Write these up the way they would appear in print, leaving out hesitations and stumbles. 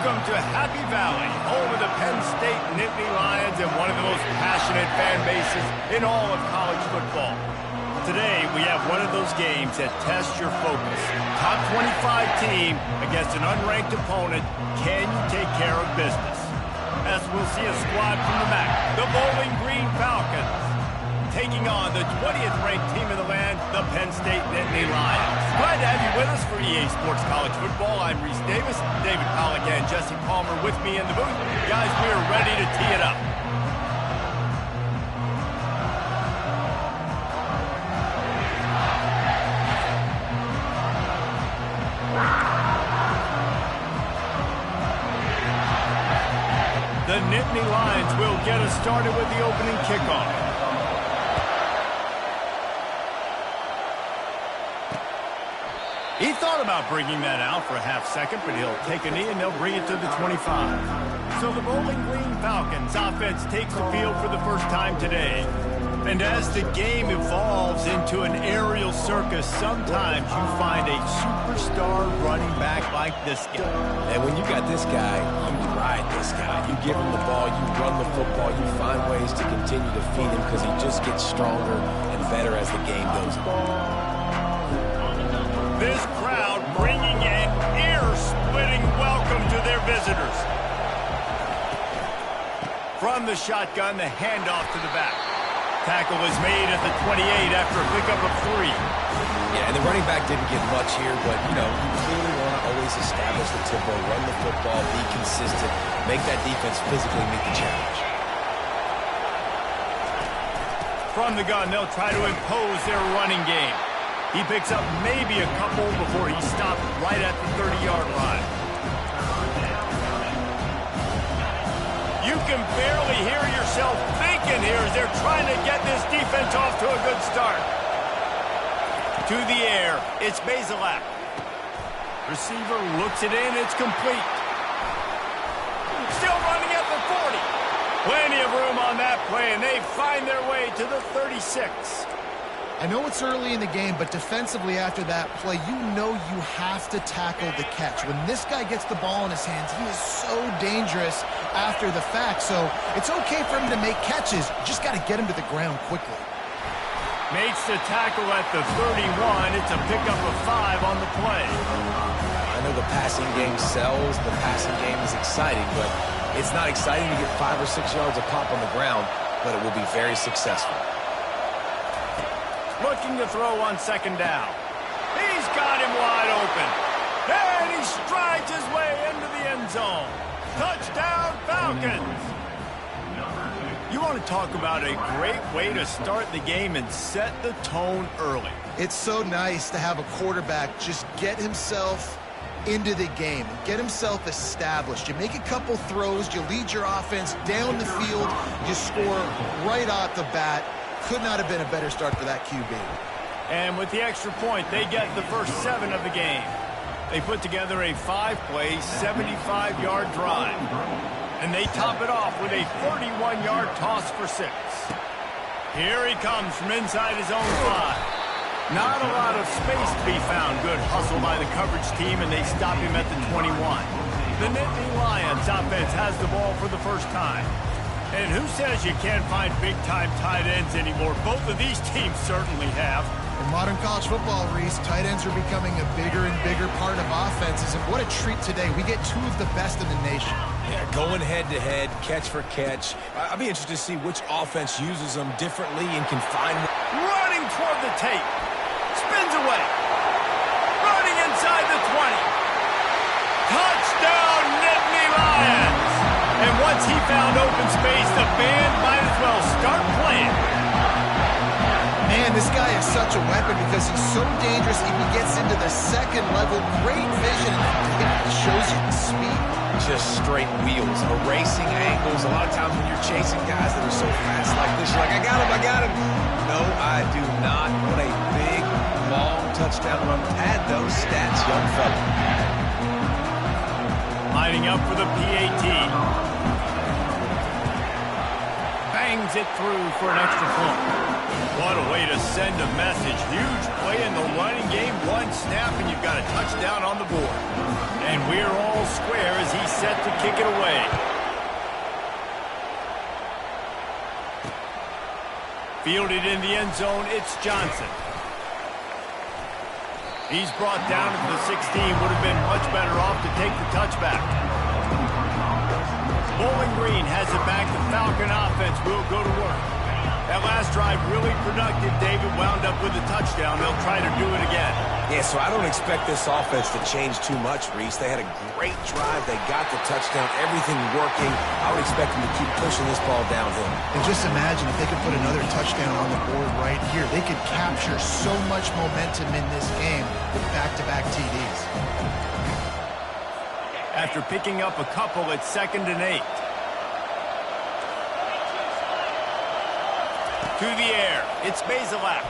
Welcome to Happy Valley, home of the Penn State Nittany Lions and one of the most passionate fan bases in all of college football. Today, we have one of those games that tests your focus. Top 25 team against an unranked opponent. Can you take care of business? As we'll see a squad from the MAC, the Bowling Green Falcons, taking on the 20th ranked team in the land, the Penn State Nittany Lions. Glad to have you with us for EA Sports College Football. I'm Reese Davis, David Pollack and Jesse Palmer with me in the booth. Guys, we are ready to tee it up. The Nittany Lions will get us started with the opening kickoff. He thought about bringing that out for a half second, but he'll take a knee and they'll bring it to the 25. So the Bowling Green Falcons offense takes the field for the first time today. And as the game evolves into an aerial circus, sometimes you find a superstar running back like this guy. And when you got this guy, you ride this guy. You give him the ball, you run the football, you find ways to continue to feed him because he just gets stronger and better as the game goes on. This crowd bringing an ear-splitting welcome to their visitors. From the shotgun, the handoff to the back. Tackle is made at the 28 after a pickup of 3. Yeah, and the running back didn't get much here, but, you know, you clearly want to always establish the tempo, run the football, be consistent, make that defense physically meet the challenge. From the gun, they'll try to impose their running game. He picks up maybe a couple before he stopped right at the 30-yard line. You can barely hear yourself thinking here as they're trying to get this defense off to a good start. To the air, it's Bazelak. Receiver looks it in, it's complete. Still running at the 40. Plenty of room on that play, and they find their way to the 36. I know it's early in the game, but defensively after that play, you know you have to tackle the catch. When this guy gets the ball in his hands, he is so dangerous after the fact. So it's okay for him to make catches. You just got to get him to the ground quickly. Makes the tackle at the 31. It's a pickup of 5 on the play. I know the passing game sells. The passing game is exciting, but it's not exciting to get 5 or 6 yards a pop on the ground, but it will be very successful. Looking to throw on second down. He's got him wide open. And he strides his way into the end zone. Touchdown, Falcons! You want to talk about a great way to start the game and set the tone early. It's so nice to have a quarterback just get himself into the game and get himself established. You make a couple throws, you lead your offense down the field, you score right off the bat. Could not have been a better start for that QB. And with the extra point, they get the first 7 of the game. They put together a 5-play, 75-yard drive. And they top it off with a 31-yard toss for 6. Here he comes from inside his own 5. Not a lot of space to be found. Good hustle by the coverage team, and they stop him at the 21. The Nittany Lions offense has the ball for the first time. And who says you can't find big-time tight ends anymore? Both of these teams certainly have. In modern college football, Reese, tight ends are becoming a bigger and bigger part of offenses. And what a treat today. We get 2 of the best in the nation. Yeah, going head-to-head, catch for catch. I'll be interested to see which offense uses them differently and can find... Running toward the tape. Spins away. Running inside the 20. Touchdown, Nittany Lions! And once he found open space, the band might as well start playing. Man, this guy is such a weapon because he's so dangerous. If he gets into the second level, great vision, and it shows you the speed. Just straight wheels, erasing angles. A lot of times when you're chasing guys that are so fast like this, you're like, I got him. No, I do not. What a big, long touchdown run. Pad those stats, young fella. Lining up for the PAT. Bangs it through for an extra point. What a way to send a message. Huge play in the running game. One snap, and you've got a touchdown on the board. And we're all square as he's set to kick it away. Fielded in the end zone, it's Johnson. He's brought down to the 16. Would have been much better off to take the touchback. Bowling Green has it back. The Falcon offense will go to work. That last drive really productive. David wound up with a touchdown. They'll try to do it again. Yeah, so I don't expect this offense to change too much, Reese. They had a great drive. They got the touchdown. Everything working. I would expect them to keep pushing this ball downhill. And just imagine if they could put another touchdown on the board right here. They could capture so much momentum in this game with back-to-back TDs. After picking up a couple, it's 2nd and 8. To the air, it's Bazelak.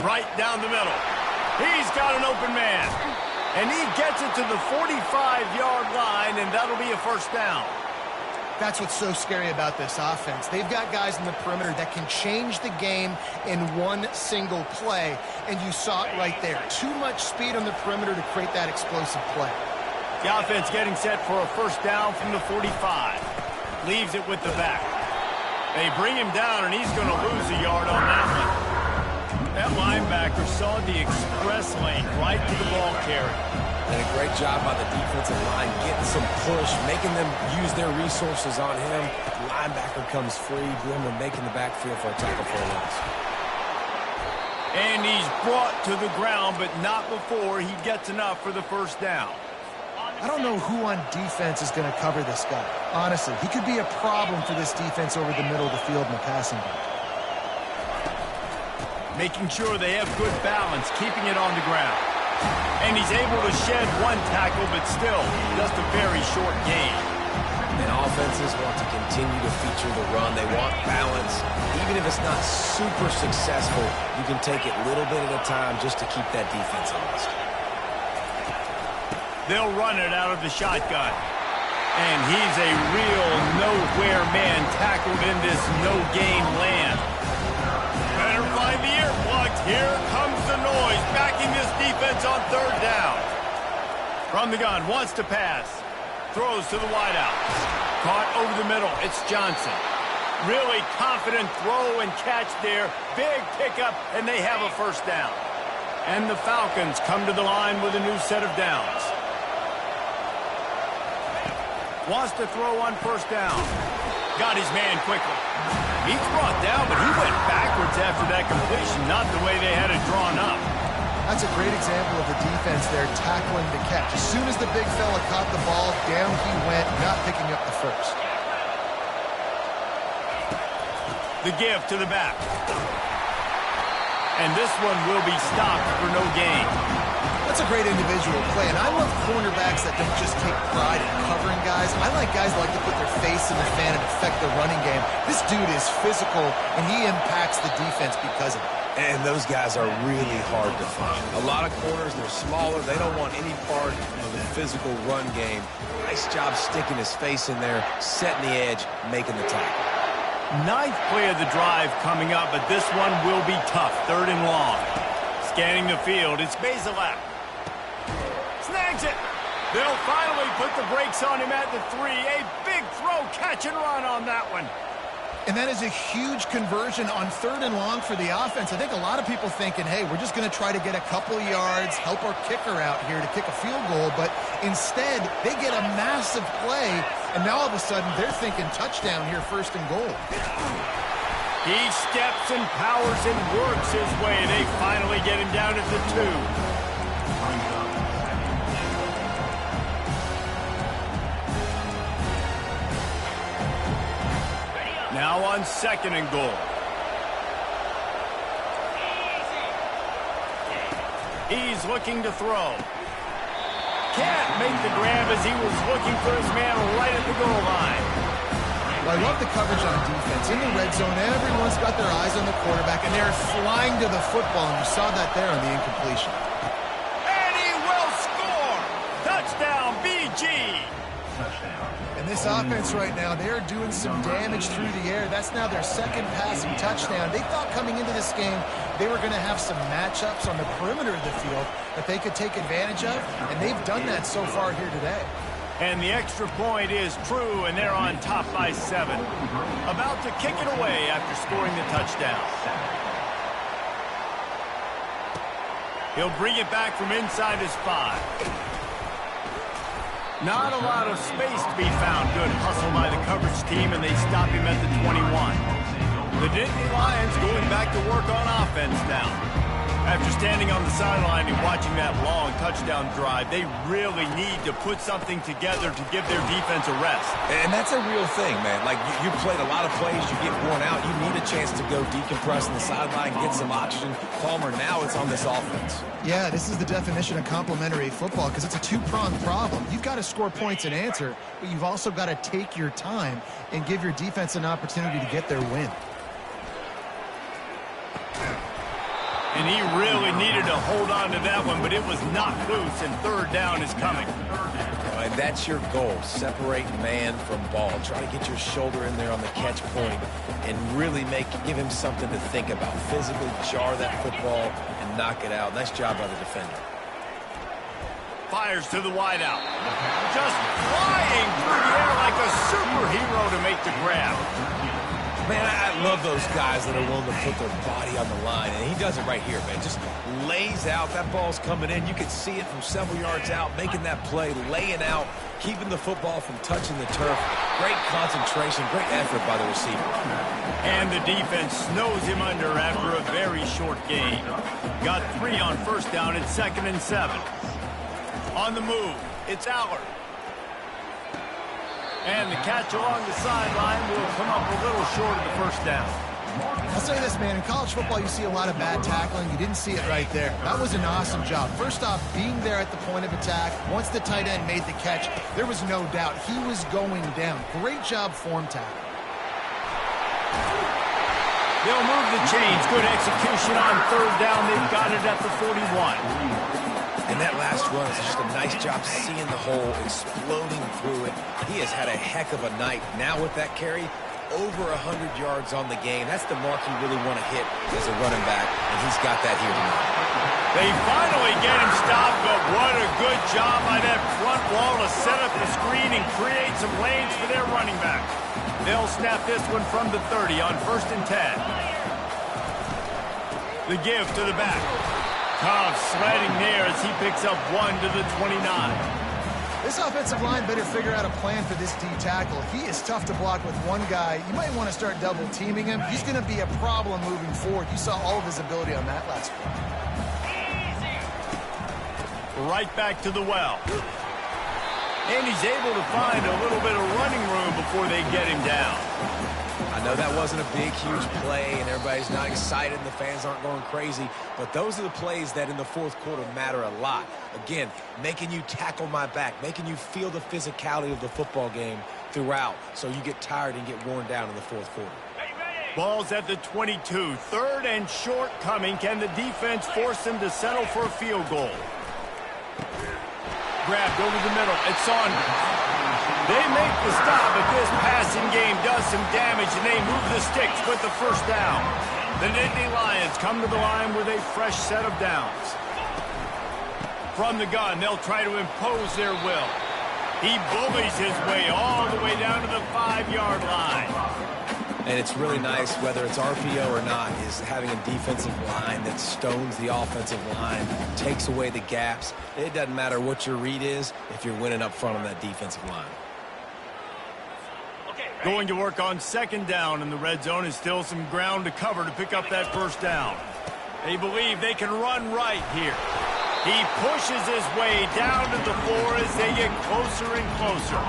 Right down the middle. He's got an open man. And he gets it to the 45-yard line, and that'll be a first down. That's what's so scary about this offense. They've got guys in the perimeter that can change the game in one single play, and you saw it right there. Too much speed on the perimeter to create that explosive play. The offense getting set for a first down from the 45. Leaves it with the back. They bring him down, and he's going to lose a yard on that one. That linebacker saw the express lane right to the ball carrier. And a great job by the defensive line, getting some push, making them use their resources on him. The linebacker comes free, Grimmer making the backfield for a tackle for a loss. And he's brought to the ground, but not before he gets enough for the first down. I don't know who on defense is going to cover this guy. Honestly, he could be a problem for this defense over the middle of the field in the passing game. Making sure they have good balance, keeping it on the ground. And he's able to shed one tackle, but still just a very short gain. And offenses want to continue to feature the run. They want balance. Even if it's not super successful, you can take it little bit at a time just to keep that defense honest. They'll run it out of the shotgun. And he's a real nowhere man tackled in this no-gain land. Better find the earplugs. Here comes the noise, backing this defense on 3rd down. From the gun, wants to pass. Throws to the wideout. Caught over the middle. It's Johnson. Really confident throw and catch there. Big pickup, and they have a first down. And the Falcons come to the line with a new set of downs. Wants to throw on first down. Got his man quickly. He's brought down, but he went backwards after that completion, not the way they had it drawn up. That's a great example of the defense there tackling the catch. As soon as the big fella caught the ball, down he went, not picking up the first. The give to the back. And this one will be stopped for no gain. That's a great individual play, and I love cornerbacks that don't just take pride in covering guys. I like guys that like to put their face in the fan and affect the running game. This dude is physical, and he impacts the defense because of it. And those guys are really hard to find. A lot of corners, they're smaller. They don't want any part of the physical run game. Nice job sticking his face in there, setting the edge, making the tackle. 9th play of the drive coming up, but this one will be tough. 3rd and long. Scanning the field, it's Bazelak. Snags it. They'll finally put the brakes on him at the 3. A big throw, catch and run on that one. And that is a huge conversion on 3rd and long for the offense. I think a lot of people thinking, hey, we're just going to try to get a couple yards, help our kicker out here to kick a field goal. But instead, they get a massive play, and now all of a sudden they're thinking touchdown here, 1st and goal. He steps and powers and works his way. They finally get him down at the 2. Now on 2nd and goal. He's looking to throw. Can't make the grab as he was looking for his man right at the goal line. Well, I love the coverage on defense. In the red zone, everyone's got their eyes on the quarterback, and they're flying to the football, and you saw that there on the incompletion. And he will score! Touchdown, BG! And this offense right now, they're doing some damage through the air. That's now their second passing touchdown. They thought coming into this game they were going to have some matchups on the perimeter of the field that they could take advantage of, and they've done that so far here today. And the extra point is true, and they're on top by 7. About to kick it away after scoring the touchdown. He'll bring it back from inside his 5. Not a lot of space to be found. Good hustle by the coverage team, and they stop him at the 21. The Nittany Lions going back to work on offense now. After standing on the sideline and watching that long touchdown drive, they really need to put something together to give their defense a rest. And that's a real thing, man. Like, you played a lot of plays, you get worn out, you need a chance to go decompress on the sideline, get some oxygen. Palmer, now it's on this offense. Yeah, this is the definition of complementary football because it's a two-pronged problem. You've got to score points and answer, but you've also got to take your time and give your defense an opportunity to get their win. And he really needed to hold on to that one, but it was knocked loose, and third down is coming. And that's your goal, separate man from ball. Try to get your shoulder in there on the catch point and really give him something to think about. Physically jar that football and knock it out. Nice job by the defender. Fires to the wideout. Just flying through the air like a superhero to make the grab. Man, I love those guys that are willing to put their body on the line, and he does it right here, man. Just lays out. That ball's coming in. You can see it from several yards out, making that play, laying out, keeping the football from touching the turf. Great concentration, great effort by the receiver. And the defense snows him under after a very short gain. Got 3 on first down and 2nd and 7. On the move, it's Allard. And the catch along the sideline will come up a little short of the first down. I'll say this, man. In college football, you see a lot of bad tackling. You didn't see it right there. That was an awesome job. First off, being there at the point of attack. Once the tight end made the catch, there was no doubt he was going down. Great job form tackle. They'll move the chains. Good execution on third down. They've got it at the 41. And that last run is just a nice job seeing the hole, exploding through it. He has had a heck of a night. Now with that carry, over 100 yards on the game. That's the mark you really want to hit as a running back, and he's got that here tonight. They finally get him stopped, but what a good job by that front wall to set up the screen and create some lanes for their running back. They'll snap this one from the 30 on 1st and 10. The give to the back. Tough sledding there as he picks up 1 to the 29. This offensive line better figure out a plan for this D tackle. He is tough to block with one guy. You might want to start double teaming him. He's going to be a problem moving forward. You saw all of his ability on that last play. Right back to the well. And he's able to find a little bit of running room before they get him down. I know that wasn't a big, huge play, and everybody's not excited, and the fans aren't going crazy, but those are the plays that in the fourth quarter matter a lot. Again, making you tackle my back, making you feel the physicality of the football game throughout, so you get tired and get worn down in the fourth quarter. Ball's at the 22. 3rd and short coming. Can the defense force them to settle for a field goal? Grabbed over the middle. It's on. They make the stop, but this passing game does some damage, and they move the sticks with the first down. The Nittany Lions come to the line with a fresh set of downs. From the gun, they'll try to impose their will. He bullies his way all the way down to the 5-yard line. And it's really nice, whether it's RPO or not, is having a defensive line that stones the offensive line, takes away the gaps. It doesn't matter what your read is if you're winning up front on that defensive line. Going to work on 2nd down in the red zone, and still some ground to cover to pick up that first down. They believe they can run right here. He pushes his way down to the floor as they get closer and closer.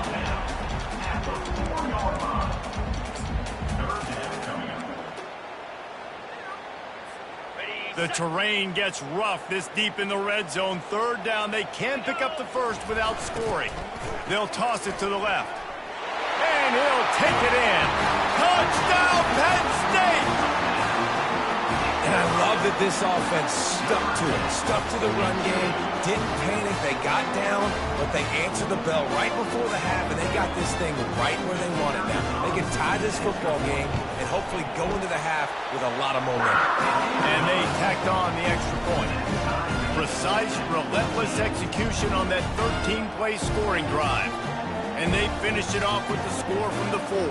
The terrain gets rough this deep in the red zone. 3rd down. They can pick up the first without scoring. They'll toss it to the left. And he'll take it in. Touchdown, Penn State! And I love that this offense stuck to it, stuck to the run game, didn't panic. They got down, but they answered the bell right before the half, and they got this thing right where they want it now. They can tie this football game and hopefully go into the half with a lot of momentum. And they tacked on the extra point. Precise, relentless execution on that 13-play scoring drive. And they finished it off with the score from the 4.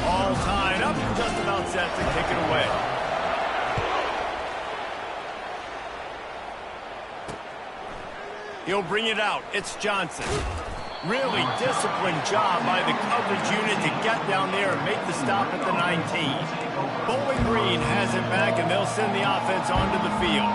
All tied up, just about set to kick it away. He'll bring it out. It's Johnson. Really disciplined job by the coverage unit to get down there and make the stop at the 19. Bowling Green has it back, and they'll send the offense onto the field.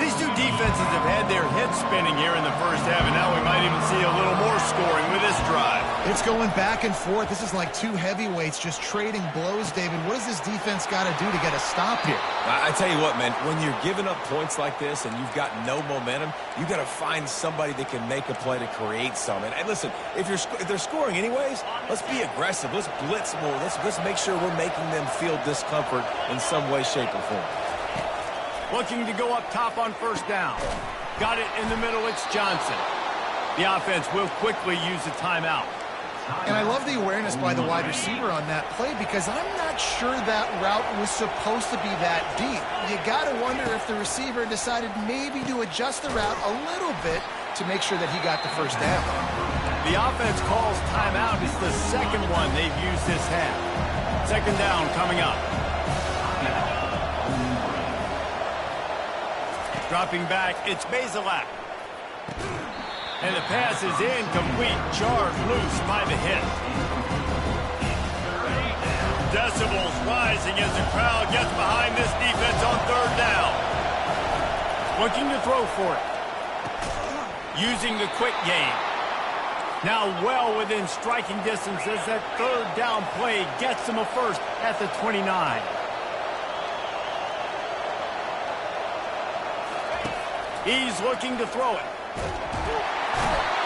These two defenses have had their heads spinning here in the first half, and now we might even see a little more scoring with this drive. It's going back and forth. This is like two heavyweights just trading blows, David. What does this defense got to do to get a stop here? I tell you what, man, when you're giving up points like this and you've got no momentum, you got to find somebody that can make a play to create some. And listen, if they're scoring anyways, let's be aggressive. Let's blitz more. Let's make sure we're making them feel discomfort in some way, shape, or form. Looking to go up top on first down. Got it in the middle. It's Johnson. The offense will quickly use a timeout. And I love the awareness by the wide receiver on that play because I'm not sure that route was supposed to be that deep. You got to wonder if the receiver decided maybe to adjust the route a little bit to make sure that he got the first down. The offense calls timeout. It's the second one they've used this half. Second down coming up. Dropping back, it's Bazelak. And the pass is incomplete. Charged loose by the hit. Decibels rising as the crowd gets behind this defense on third down. Looking to throw for it. Using the quick game. Now well within striking distance as that third down play gets him a first at the 29. He's looking to throw it.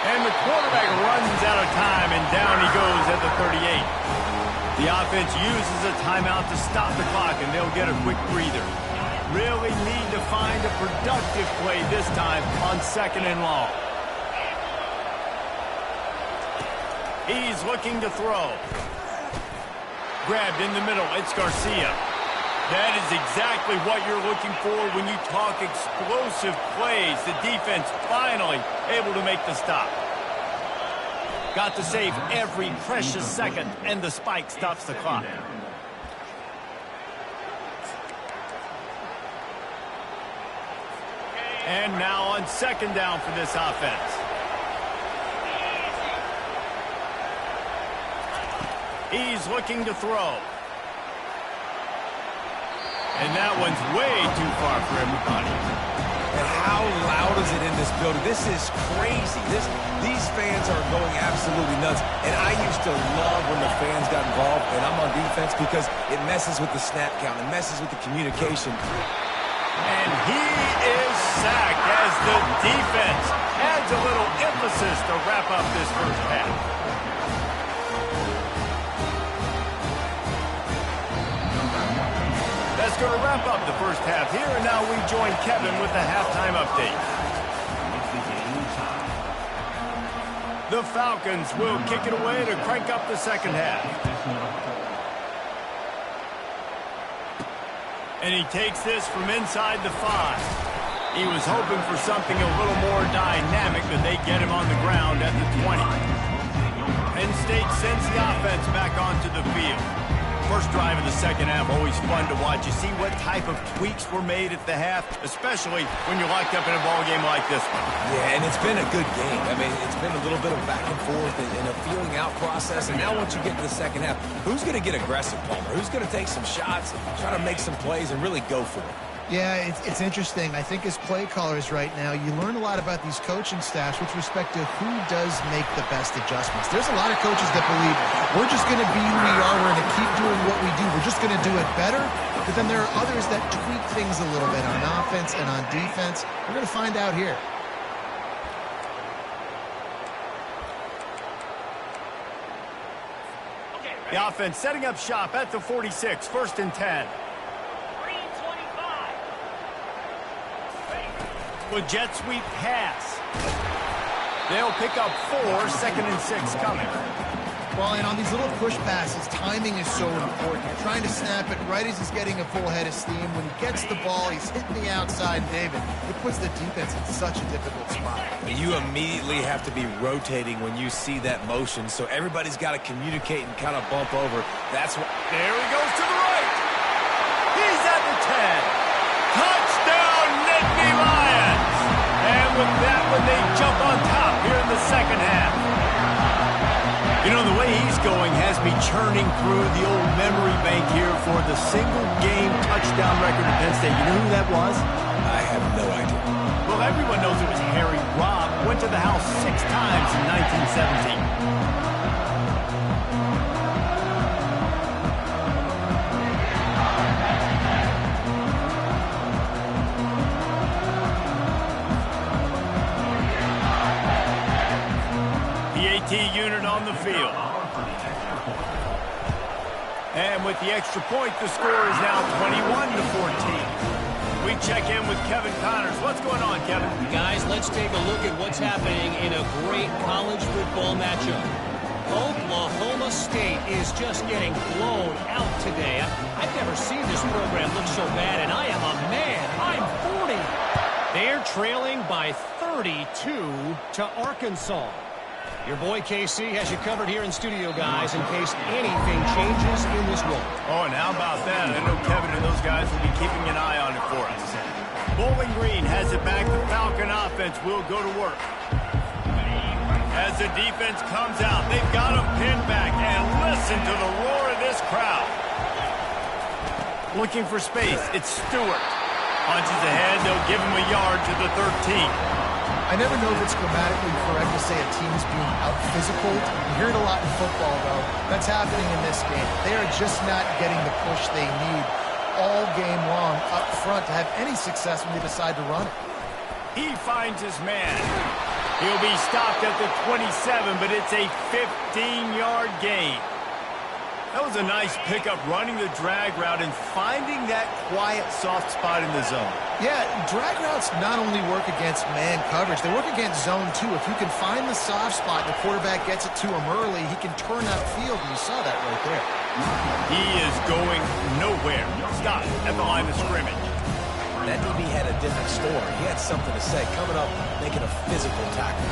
And the quarterback runs out of time, and down he goes at the 38. The offense uses a timeout to stop the clock, and they'll get a quick breather. Really need to find a productive play this time on second and long. He's looking to throw. Grabbed in the middle. It's Garcia. That is exactly what you're looking for when you talk explosive plays. The defense finally able to make the stop. Got to save every precious second, and the spike stops the clock. And now on second down for this offense. He's looking to throw. And that one's way too far for everybody. And how loud is it in this building? This is crazy. These fans are going absolutely nuts. And I used to love when the fans got involved, and I'm on defense, because it messes with the snap count. It messes with the communication. And he is sacked as the defense adds a little emphasis to wrap up this first half. That's going to wrap up the first half here, and now we join Kevin with the halftime update. The Falcons will kick it away to crank up the second half. And he takes this from inside the 5. He was hoping for something a little more dynamic, but they get him on the ground at the 20. Penn State sends the offense back onto the field. First drive of the second half, always fun to watch. You see what type of tweaks were made at the half, especially when you're locked up in a ball game like this one. Yeah, and it's been a good game. I mean, it's been a little bit of back and forth and a feeling out process. And now once you get to the second half, who's going to get aggressive, Palmer? Who's going to take some shots, try to make some plays, and really go for it? Yeah, it's interesting. I think as play callers right now, you learn a lot about these coaching staffs with respect to who does make the best adjustments. There's a lot of coaches that believe we're just going to be who we are. We're going to keep doing what we do. We're just going to do it better. But then there are others that tweak things a little bit on offense and on defense. We're going to find out here. The offense setting up shop at the 46, 1st and 10. The jet sweep pass. They'll pick up 4, 2nd and 6 coming. Well, and on these little push passes, timing is so important. You're trying to snap it right as he's getting a full head of steam. When he gets the ball, he's hitting the outside, David. It puts the defense in such a difficult spot. You immediately have to be rotating when you see that motion, so everybody's got to communicate and kind of bump over. That's what. There he goes to the right. He's at the 10. Touchdown, Nittany Lions! And with that one, they jump on top here in the second half. You know, the way he's going has me churning through the old memory bank here for the single-game touchdown record at Penn State. You know who that was? I have no idea. Well, everyone knows it was Harry Robb. Went to the house 6 times in 1917. Unit on the field. And with the extra point, the score is now 21-14. We check in with Kevin Connors. What's going on, Kevin? Guys, let's take a look at what's happening in a great college football matchup. Oklahoma State is just getting blown out today. I've never seen this program look so bad, and I am a man. I'm 40. They're trailing by 32 to Arkansas. Your boy KC has you covered here in studio, guys, in case anything changes in this one. Oh, and how about that? I know Kevin and those guys will be keeping an eye on it for us. Bowling Green has it back. The Falcon offense will go to work. As the defense comes out, they've got them pinned back. And listen to the roar of this crowd. Looking for space. It's Stewart. Punches ahead. They'll give him a yard to the 13. I never know if it's grammatically correct to say a team is being out-physical. You hear it a lot in football, though. That's happening in this game. They are just not getting the push they need all game long up front to have any success when they decide to run it. He finds his man. He'll be stopped at the 27, but it's a 15-yard gain. That was a nice pickup, running the drag route and finding that quiet, soft spot in the zone. Yeah, drag routes not only work against man coverage, they work against zone too. If you can find the soft spot and the quarterback gets it to him early, he can turn that field, and you saw that right there. He is going nowhere. Stop at the line of scrimmage. That DB had a different story. He had something to say, coming up, making a physical tackle.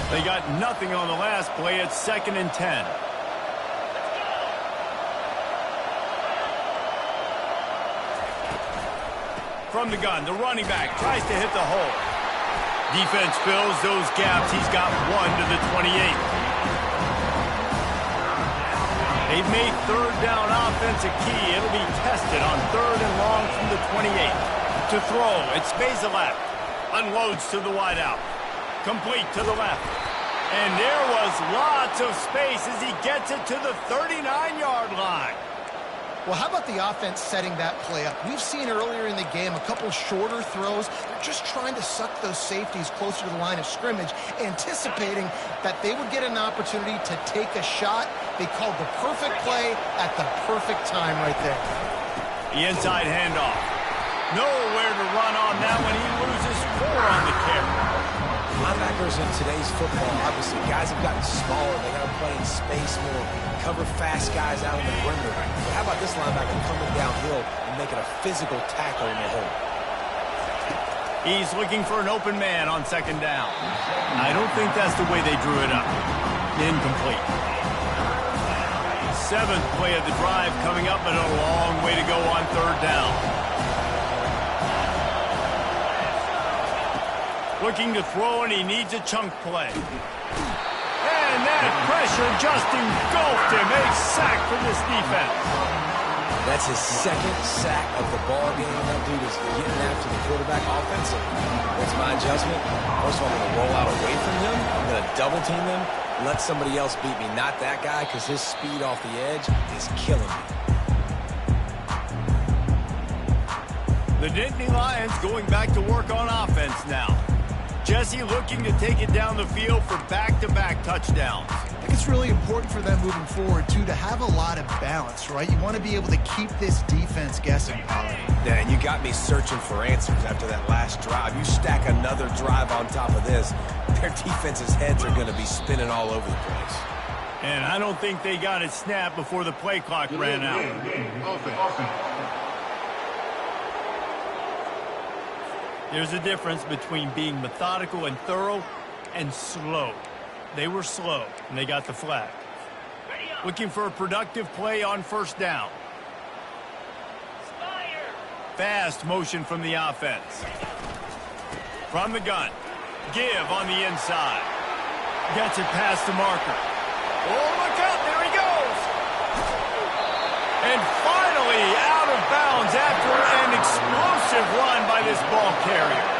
They got nothing on the last play. It's 2nd and 10. From the gun, the running back tries to hit the hole. Defense fills those gaps. He's got 1 to the 28. They've made third down offense a key. It'll be tested on 3rd and long from the 28. To throw, it's Bazelak. Unloads to the wideout. Complete to the left. And there was lots of space as he gets it to the 39-yard line. Well, how about the offense setting that play up? We've seen earlier in the game a couple shorter throws. They're just trying to suck those safeties closer to the line of scrimmage, anticipating that they would get an opportunity to take a shot. They called the perfect play at the perfect time right there. The inside handoff. Nowhere to run on that when he loses 4 on the carry. Linebackers in today's football, obviously, guys have gotten smaller. They got to play in space more, cover fast guys out on the perimeter. But how about this linebacker coming downhill and making a physical tackle in the hole? He's looking for an open man on 2nd down. I don't think that's the way they drew it up. Incomplete. 7th play of the drive coming up, but a long way to go on 3rd down. Looking to throw, and he needs a chunk play. And that pressure just engulfed him. A sack for this defense. That's his 2nd sack of the ball game. That dude is getting after the quarterback offensive. What's my adjustment? First of all, I'm going to roll out away from him. I'm going to double team him. Let somebody else beat me. Not that guy, because his speed off the edge is killing me. The Nittany Lions going back to work on offense now. Jesse looking to take it down the field for back-to-back touchdowns. think it's really important for them moving forward, too, to have a lot of balance, right? You want to be able to keep this defense guessing, Pollard. Yeah, and you got me searching for answers after that last drive. You stack another drive on top of this, their defense's heads are going to be spinning all over the place. And I don't think they got it snapped before the play clock ran out. There's a difference between being methodical and thorough and slow. They were slow, and they got the flag. Looking for a productive play on first down. Fast motion from the offense. From the gun. Give on the inside. Gets it past the marker. Oh, look out. There he goes. And finally out of bounds after an explosive run by this ball carrier.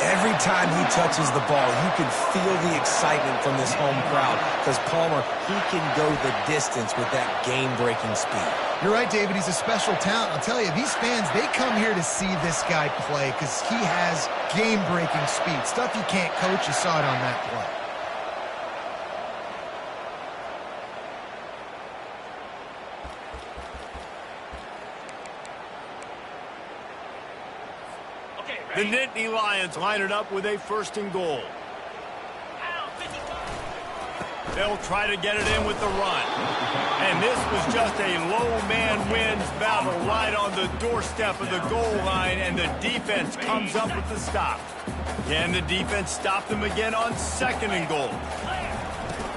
Every time he touches the ball, you can feel the excitement from this home crowd because Palmer, he can go the distance with that game-breaking speed. You're right, David. He's a special talent. I'll tell you, these fans, they come here to see this guy play because he has game-breaking speed. Stuff you can't coach. You saw it on that play. The Nittany Lions line it up with a first and goal. They'll try to get it in with the run. And this was just a low man wins battle right on the doorstep of the goal line, and the defense comes up with the stop. Can the defense stop them again on second and goal?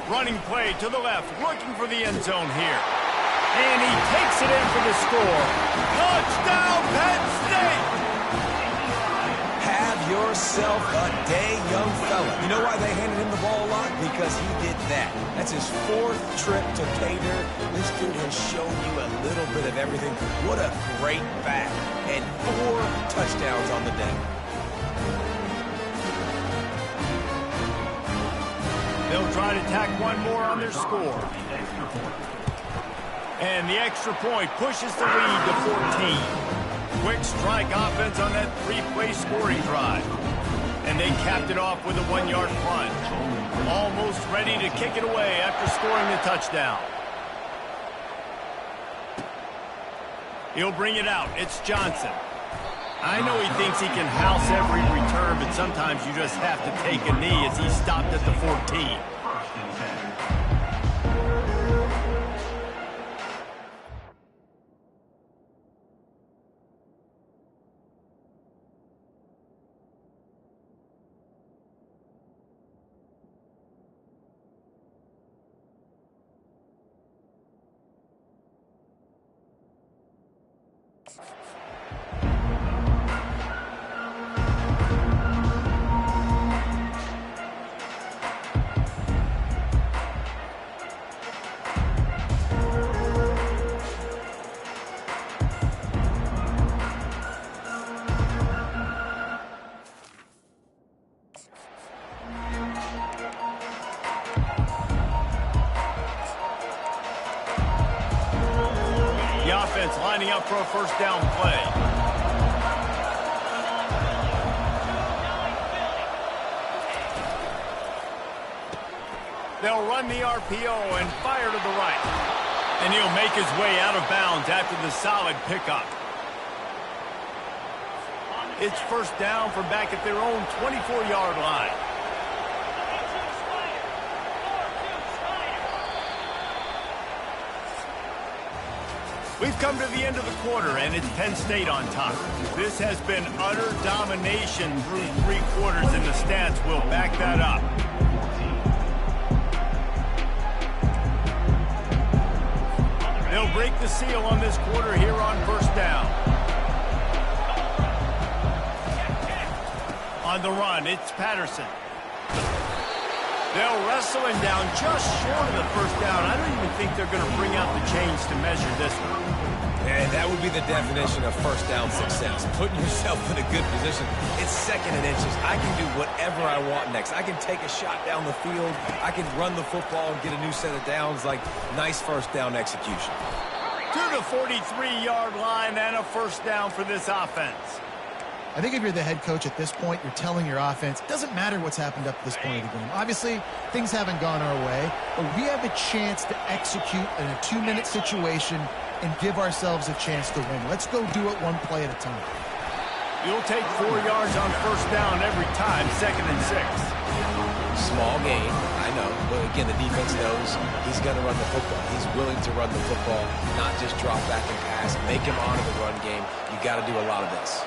Running play to the left, looking for the end zone here. And he takes it in for the score. Touchdown, Penn State! Have yourself a day, young fella. You know why they handed him the ball a lot? Because he did that. That's his fourth trip to Cater. This dude has shown you a little bit of everything. What a great back. And 4 touchdowns on the day. They'll try to tack one more on their score. And the extra point pushes the lead to 14. Quick strike offense on that 3-play scoring drive. And they capped it off with a 1-yard plunge. Almost ready to kick it away after scoring the touchdown. He'll bring it out. It's Johnson. I know he thinks he can house every return, but sometimes you just have to take a knee as he stopped at the 14. Lining up for a first down play. They'll run the RPO and fire to the right. And he'll make his way out of bounds after the solid pickup. It's first down from back at their own 24-yard line. We've come to the end of the quarter, and it's Penn State on top. This has been utter domination through 3 quarters, and the stats will back that up. They'll break the seal on this quarter here on first down. On the run, it's Patterson. They'll wrestle him down just short of the first down. I don't even think they're going to bring out the chains to measure this one. And that would be the definition of first down success. Putting yourself in a good position. It's second and inches. I can do whatever I want next. I can take a shot down the field. I can run the football and get a new set of downs. Like, nice first down To the 43-yard line and a first down for this offense. I think if you're the head coach at this point, you're telling your offense, it doesn't matter what's happened up to this point of the game. Obviously, things haven't gone our way, but we have a chance to execute in a 2-minute situation and give ourselves a chance to win. Let's go do it one play at a time. You'll take 4 yards on first down every time, 2nd and 6. Small gain, I know. But again, the defense knows he's going to run the football. He's willing to run the football, not just drop back and pass. Make him honor the run game. You got to do a lot of this.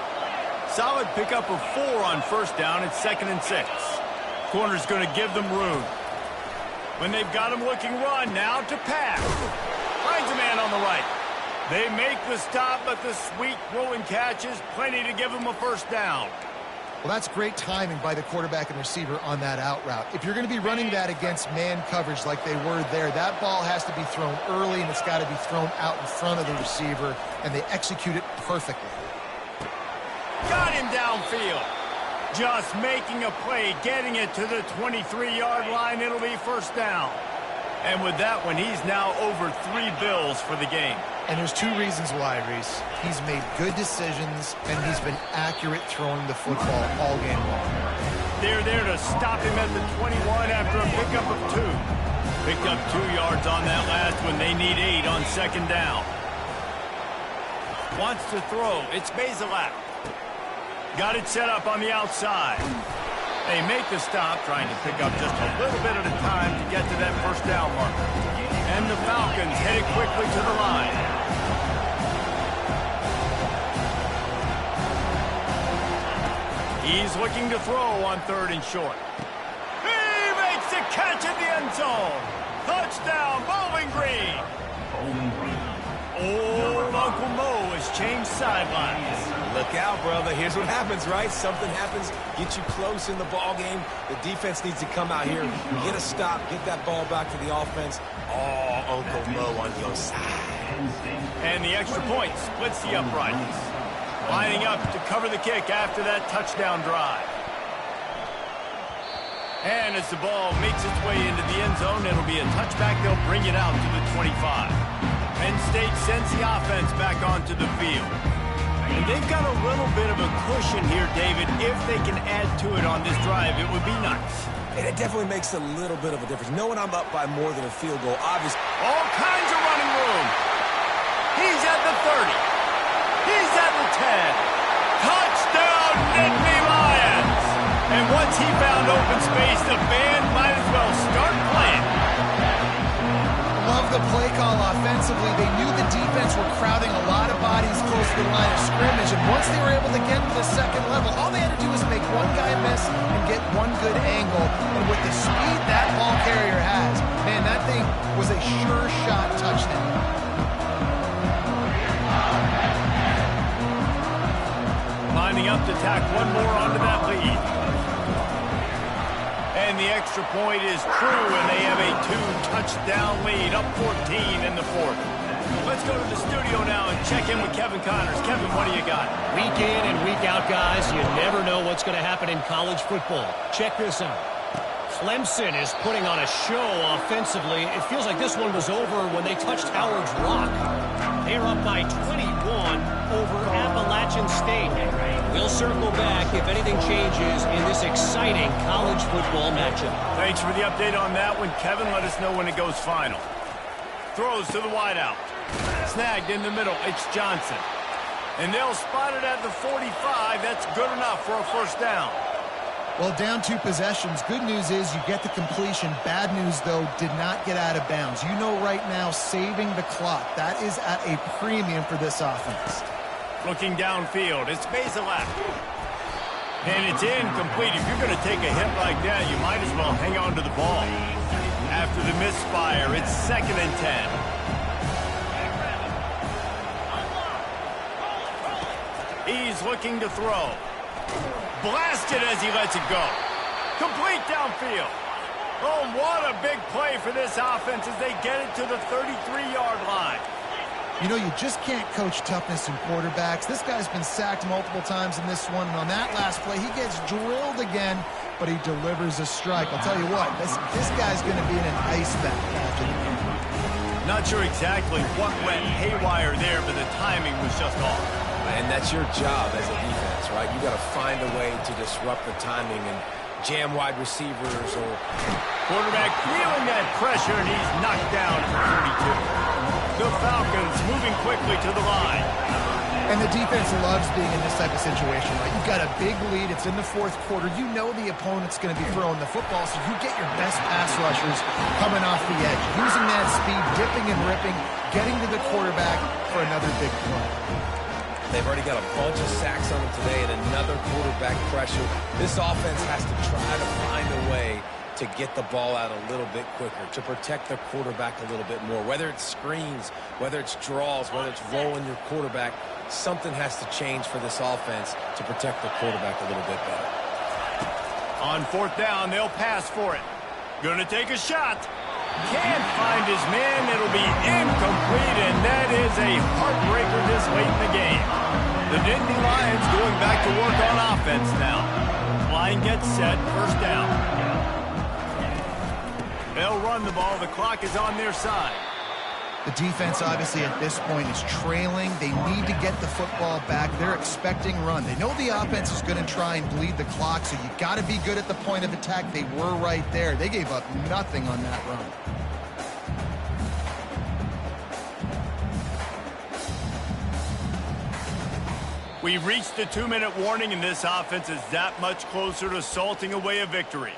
Solid pickup of 4 on first down. It's 2nd and 6. Corner's going to give them room. When they've got him looking run, now to pass. Finds a man on the right. They make the stop, but the sweet rolling catch is plenty to give them a first down. Well, that's great timing by the quarterback and receiver on that out route. If you're going to be running that against man coverage like they were there, that ball has to be thrown early, and it's got to be thrown out in front of the receiver, and they execute it perfectly. Got him downfield. Just making a play, getting it to the 23-yard line. It'll be first down. And with that one, he's now over 3 bills for the game. And there's 2 reasons why, Reese. He's made good decisions, and he's been accurate throwing the football all game long. They're there to stop him at the 21 after a pickup of 2. Picked up 2 yards on that last one. They need 8 on second down. Wants to throw. It's Bazelak. Got it set up on the outside. They make the stop, trying to pick up just a little bit at a time to get to that first down marker. And the Falcons headed quickly to the line. He's looking to throw on 3rd and short. He makes the catch at the end zone. Touchdown, Bowling Green. Old Uncle Mo has changed sidelines. Look out, brother. Here's what happens, right? Something happens, get you close in the ball game. The defense needs to come out here, get a stop, get that ball back to the offense. Oh, Uncle Mo on your side. And the extra point splits the uprights. Lining up to cover the kick after that touchdown drive. And as the ball makes its way into the end zone, it'll be a touchback. They'll bring it out to the 25. Penn State sends the offense back onto the field. And they've got a little bit of a cushion here, David. If they can add to it on this drive, it would be nice. And it definitely makes a little bit of a difference. Knowing I'm up by more than a field goal, obviously. All kinds of running room. He's at the 30. He's at the 10. Touchdown, Nittany Lions. And once he found open space, the band might as well start playing. Love the play call offensively. They knew the defense were crowding a lot of bodies close to the line of scrimmage, and once they were able to get to the second level, all they had to do was make one guy miss and get one good angle. And with the speed that ball carrier has, man, that thing was a sure shot touchdown. Lining up to tack one more onto that lead. And the extra point is true, and they have a 2-touchdown lead, up 14 in the 4th. Let's go to the studio now and check in with Kevin Connors. Kevin, what do you got? Week in and week out, guys, you never know what's going to happen in college football. Check this out. Clemson is putting on a show offensively. It feels like this one was over when they touched Howard's Rock. They're up by 21 over Appalachian State. We'll circle back if anything changes in this exciting college football matchup. Thanks for the update on that one, Kevin. Let us know when it goes final. Throws to the wideout. Snagged in the middle. It's Johnson. And they'll spot it at the 45. That's good enough for a first down. Well, down 2 possessions. Good news is you get the completion. Bad news, though, did not get out of bounds. You know right now, saving the clock. That is at a premium for this offense. Looking downfield, it's Bazelak. And it's incomplete. If you're going to take a hit like that, you might as well hang on to the ball. After the misfire, it's 2nd and 10. He's looking to throw. Blasted as he lets it go. Complete downfield. Oh, what a big play for this offense as they get it to the 33-yard line. You know, you just can't coach toughness in quarterbacks. This guy's been sacked multiple times in this one, and on that last play, he gets drilled again, but he delivers a strike. I'll tell you what, this guy's going to be in an ice bath after the game. Not sure exactly what went haywire there, but the timing was just off. And that's your job as a defense, right? You got to find a way to disrupt the timing and jam wide receivers or... Quarterback feeling that pressure, and he's knocked down for 32. The Falcons moving quickly to the line. And the defense loves being in this type of situation, right? You've got a big lead. It's in the fourth quarter. You know the opponent's going to be throwing the football, so you get your best pass rushers coming off the edge, using that speed, dipping and ripping, getting to the quarterback for another big play. They've already got a bunch of sacks on them today and another quarterback pressure. This offense has to try to find a way to get the ball out a little bit quicker, to protect the quarterback a little bit more. Whether it's screens, whether it's draws, whether it's rolling your quarterback, something has to change for this offense to protect the quarterback a little bit better. On fourth down, they'll pass for it. Gonna take a shot. Can't find his man. It'll be incomplete, and that is a heartbreaker this late in the game. The Nittany Lions going back to work on offense now. Line gets set, first down. They'll run the ball. The clock is on their side. The defense, obviously, at this point is trailing. They need to get the football back. They're expecting run. They know the offense is going to try and bleed the clock, so you got to be good at the point of attack. They were right there. They gave up nothing on that run. We've reached the 2-minute warning, and this offense is that much closer to salting away a victory.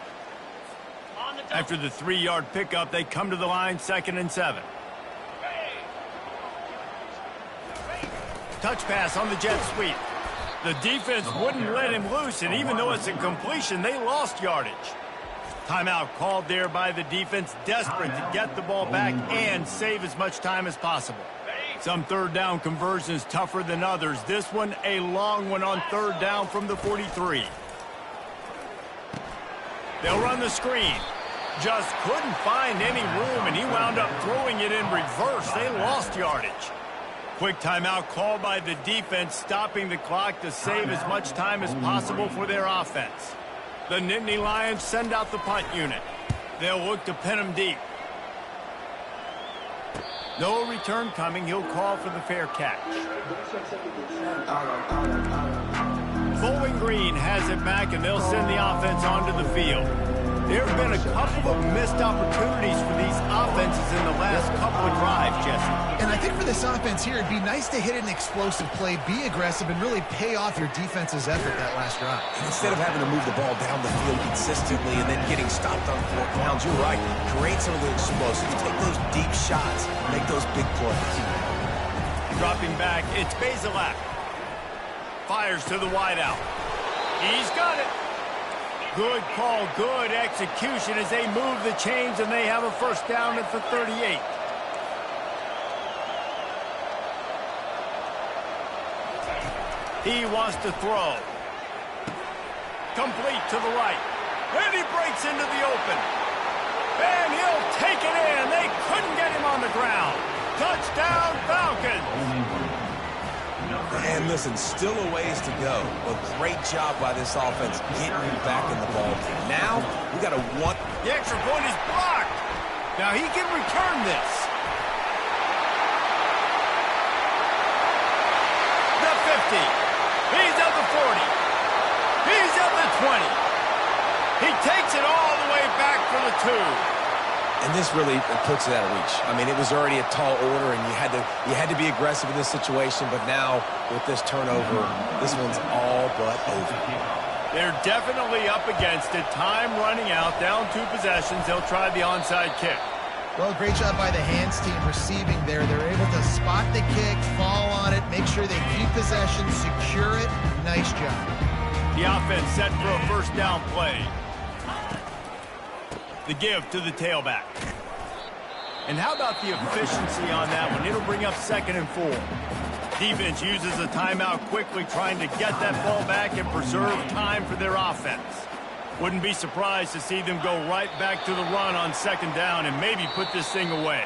After the 3-yard pickup, they come to the line, 2nd and 7. Touch pass on the jet sweep. The defense wouldn't let him loose, and even though it's a completion, they lost yardage. Timeout called there by the defense, desperate to get the ball back and save as much time as possible. Some third down conversions tougher than others. This one, a long one on third down from the 43. They'll run the screen. Just couldn't find any room, and he wound up throwing it in reverse. They lost yardage. Quick timeout called by the defense, stopping the clock to save as much time as possible for their offense. The Nittany Lions send out the punt unit. They'll look to pin him deep. No return coming. He'll call for the fair catch. Bowling Green has it back, and they'll send the offense onto the field. There have been a couple of missed opportunities for these offenses in the last couple of drives, Jesse. And I think for this offense here, it'd be nice to hit an explosive play, be aggressive, and really pay off your defense's effort that last drive. And instead of having to move the ball down the field consistently and then getting stopped on 4th downs, you're right, create some of the explosives, take those deep shots, make those big plays. Dropping back, it's Bazelak. Fires to the wideout. He's got it. Good call, good execution as they move the chains, and they have a first down at the 38. He wants to throw. Complete to the right. And he breaks into the open. And he'll take it in. They couldn't get him on the ground. Touchdown, Falcons. And listen, still a ways to go, but great job by this offense getting you back in the ball game. Now, we got to want... The extra point is blocked. Now he can return this. The 50. He's at the 40. He's at the 20. He takes it all the way back for the 2. And this really puts it out of reach. I mean, it was already a tall order, and you had to be aggressive in this situation. But now, with this turnover, this one's all but over. They're definitely up against it. Time running out, down 2 possessions. They'll try the onside kick. Well, great job by the hands team receiving there. They're able to spot the kick, fall on it, make sure they keep possession, secure it. Nice job. The offense set for a first down play. The give to the tailback. And how about the efficiency on that one? It'll bring up 2nd and 4. Defense uses a timeout quickly, trying to get that ball back and preserve time for their offense. Wouldn't be surprised to see them go right back to the run on 2nd down and maybe put this thing away.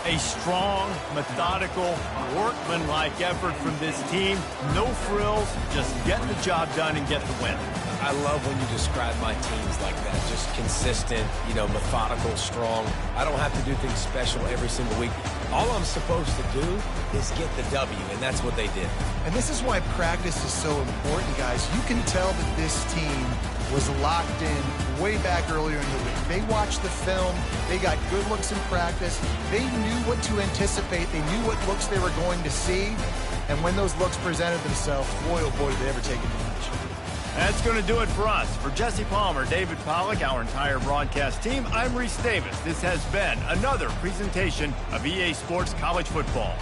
A strong, methodical, workmanlike effort from this team. No frills, just get the job done and get the win. I love when you describe my teams like that. Just consistent, methodical, strong. I don't have to do things special every single week. All I'm supposed to do is get the W, and that's what they did. And this is why practice is so important, guys. You can tell that this team was locked in way back earlier in the week. They watched the film. They got good looks in practice. They knew what to anticipate. They knew what looks they were going to see. And when those looks presented themselves, boy, oh boy, did they ever take advantage. That's going to do it for us. For Jesse Palmer, David Pollack, our entire broadcast team, I'm Reese Davis. This has been another presentation of EA Sports College Football.